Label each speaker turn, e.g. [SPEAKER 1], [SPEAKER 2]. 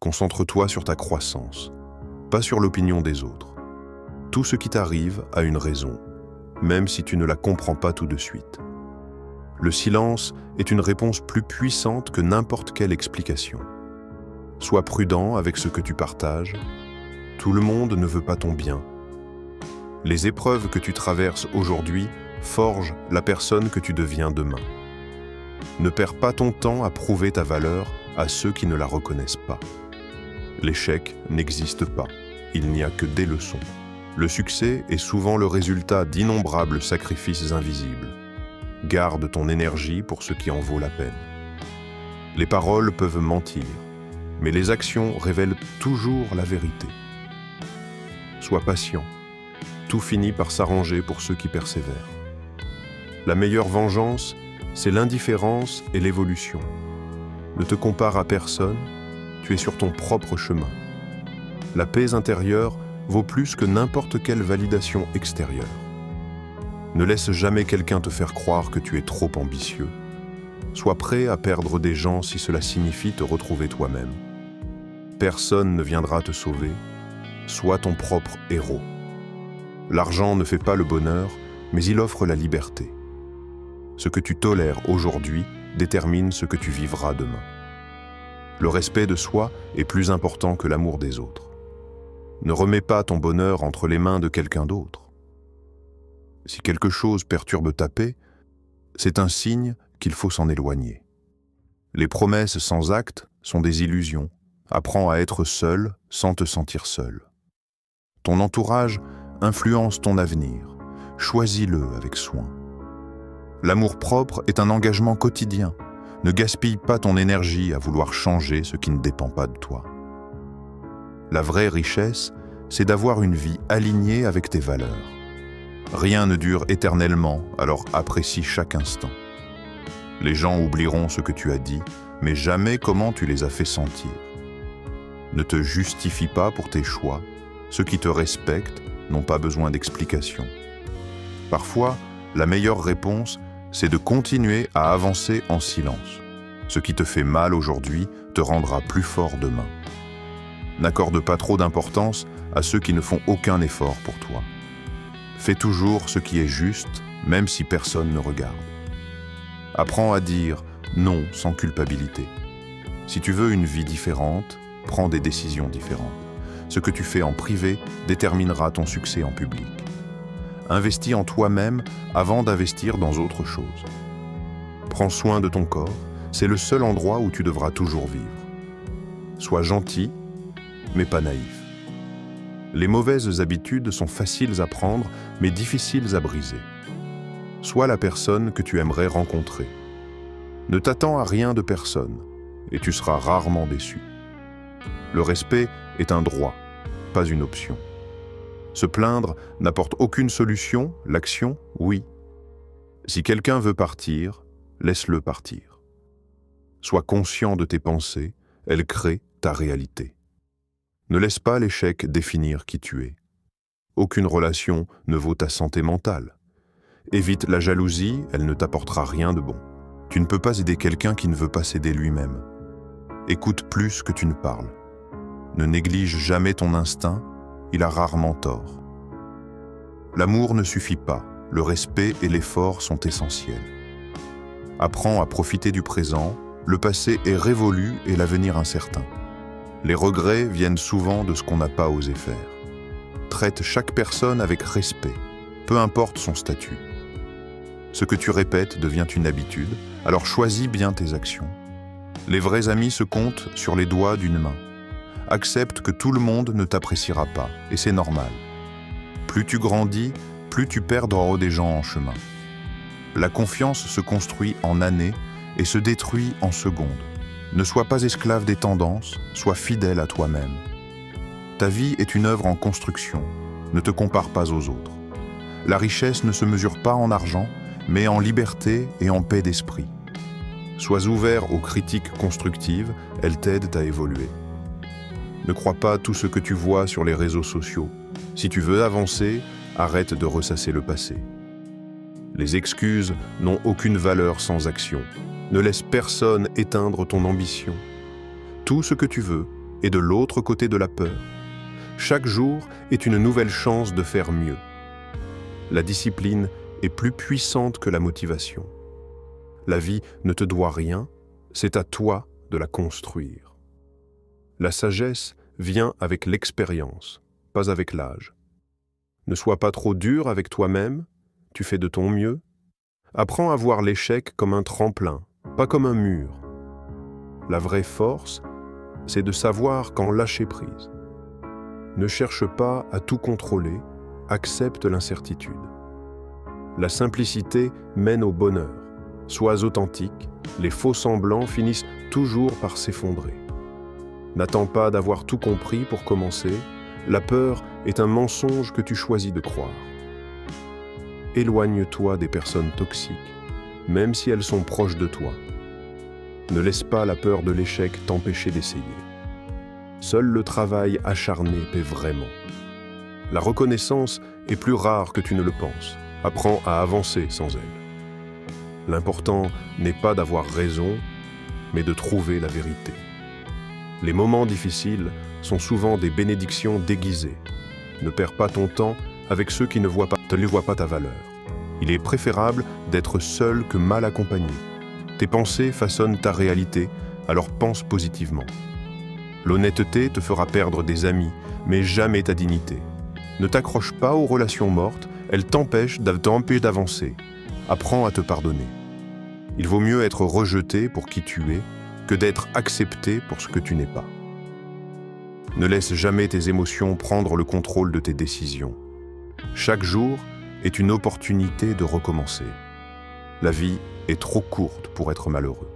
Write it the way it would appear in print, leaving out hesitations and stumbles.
[SPEAKER 1] Concentre-toi sur ta croissance, pas sur l'opinion des autres. Tout ce qui t'arrive a une raison, même si tu ne la comprends pas tout de suite. Le silence est une réponse plus puissante que n'importe quelle explication. Sois prudent avec ce que tu partages. Tout le monde ne veut pas ton bien. Les épreuves que tu traverses aujourd'hui forgent la personne que tu deviens demain. Ne perds pas ton temps à prouver ta valeur à ceux qui ne la reconnaissent pas. L'échec n'existe pas, il n'y a que des leçons. Le succès est souvent le résultat d'innombrables sacrifices invisibles. Garde ton énergie pour ce qui en vaut la peine. Les paroles peuvent mentir, mais les actions révèlent toujours la vérité. Sois patient, tout finit par s'arranger pour ceux qui persévèrent. La meilleure vengeance, c'est l'indifférence et l'évolution. Ne te compare à personne, tu es sur ton propre chemin. La paix intérieure vaut plus que n'importe quelle validation extérieure. Ne laisse jamais quelqu'un te faire croire que tu es trop ambitieux. Sois prêt à perdre des gens si cela signifie te retrouver toi-même. Personne ne viendra te sauver. Sois ton propre héros. L'argent ne fait pas le bonheur, mais il offre la liberté. Ce que tu tolères aujourd'hui détermine ce que tu vivras demain. Le respect de soi est plus important que l'amour des autres. Ne remets pas ton bonheur entre les mains de quelqu'un d'autre. Si quelque chose perturbe ta paix, c'est un signe qu'il faut s'en éloigner. Les promesses sans acte sont des illusions. Apprends à être seul sans te sentir seul. Ton entourage influence ton avenir. Choisis-le avec soin. L'amour-propre est un engagement quotidien. Ne gaspille pas ton énergie à vouloir changer ce qui ne dépend pas de toi. La vraie richesse, c'est d'avoir une vie alignée avec tes valeurs. Rien ne dure éternellement, alors apprécie chaque instant. Les gens oublieront ce que tu as dit, mais jamais comment tu les as fait sentir. Ne te justifie pas pour tes choix. Ceux qui te respectent n'ont pas besoin d'explications. Parfois, la meilleure réponse, c'est de continuer à avancer en silence. Ce qui te fait mal aujourd'hui te rendra plus fort demain. N'accorde pas trop d'importance à ceux qui ne font aucun effort pour toi. Fais toujours ce qui est juste, même si personne ne regarde. Apprends à dire non sans culpabilité. Si tu veux une vie différente, prends des décisions différentes. Ce que tu fais en privé déterminera ton succès en public. Investis en toi-même avant d'investir dans autre chose. Prends soin de ton corps, c'est le seul endroit où tu devras toujours vivre. Sois gentil, mais pas naïf. Les mauvaises habitudes sont faciles à prendre, mais difficiles à briser. Sois la personne que tu aimerais rencontrer. Ne t'attends à rien de personne, et tu seras rarement déçu. Le respect est un droit, pas une option. Se plaindre n'apporte aucune solution, l'action, oui. Si quelqu'un veut partir, laisse-le partir. Sois conscient de tes pensées, elles créent ta réalité. Ne laisse pas l'échec définir qui tu es. Aucune relation ne vaut ta santé mentale. Évite la jalousie, elle ne t'apportera rien de bon. Tu ne peux pas aider quelqu'un qui ne veut pas s'aider lui-même. Écoute plus que tu ne parles. Ne néglige jamais ton instinct, il a rarement tort. L'amour ne suffit pas, le respect et l'effort sont essentiels. Apprends à profiter du présent, le passé est révolu et l'avenir incertain. Les regrets viennent souvent de ce qu'on n'a pas osé faire. Traite chaque personne avec respect, peu importe son statut. Ce que tu répètes devient une habitude, alors choisis bien tes actions. Les vrais amis se comptent sur les doigts d'une main. Accepte que tout le monde ne t'appréciera pas, et c'est normal. Plus tu grandis, plus tu perdras des gens en chemin. La confiance se construit en années et se détruit en secondes. Ne sois pas esclave des tendances, sois fidèle à toi-même. Ta vie est une œuvre en construction, ne te compare pas aux autres. La richesse ne se mesure pas en argent, mais en liberté et en paix d'esprit. Sois ouvert aux critiques constructives, elles t'aident à évoluer. Ne crois pas tout ce que tu vois sur les réseaux sociaux. Si tu veux avancer, arrête de ressasser le passé. Les excuses n'ont aucune valeur sans action. Ne laisse personne éteindre ton ambition. Tout ce que tu veux, et de l'autre côté de la peur. Chaque jour est une nouvelle chance de faire mieux. La discipline est plus puissante que la motivation. La vie ne te doit rien, c'est à toi de la construire. La sagesse vient avec l'expérience, pas avec l'âge. Ne sois pas trop dur avec toi-même, tu fais de ton mieux. Apprends à voir l'échec comme un tremplin, pas comme un mur. La vraie force, c'est de savoir quand lâcher prise. Ne cherche pas à tout contrôler, accepte l'incertitude. La simplicité mène au bonheur. Sois authentique, les faux semblants finissent toujours par s'effondrer. N'attends pas d'avoir tout compris pour commencer, la peur est un mensonge que tu choisis de croire. Éloigne-toi des personnes toxiques, même si elles sont proches de toi. Ne laisse pas la peur de l'échec t'empêcher d'essayer. Seul le travail acharné paie vraiment. La reconnaissance est plus rare que tu ne le penses. Apprends à avancer sans elle. L'important n'est pas d'avoir raison, mais de trouver la vérité. Les moments difficiles sont souvent des bénédictions déguisées. Ne perds pas ton temps avec ceux qui ne voient pas ta valeur. Il est préférable d'être seul que mal accompagné. Tes pensées façonnent ta réalité, alors pense positivement. L'honnêteté te fera perdre des amis, mais jamais ta dignité. Ne t'accroche pas aux relations mortes, elles t'empêchent d'avancer. Apprends à te pardonner. Il vaut mieux être rejeté pour qui tu es que d'être accepté pour ce que tu n'es pas. Ne laisse jamais tes émotions prendre le contrôle de tes décisions. Chaque jour est une opportunité de recommencer. La vie est trop courte pour être malheureux.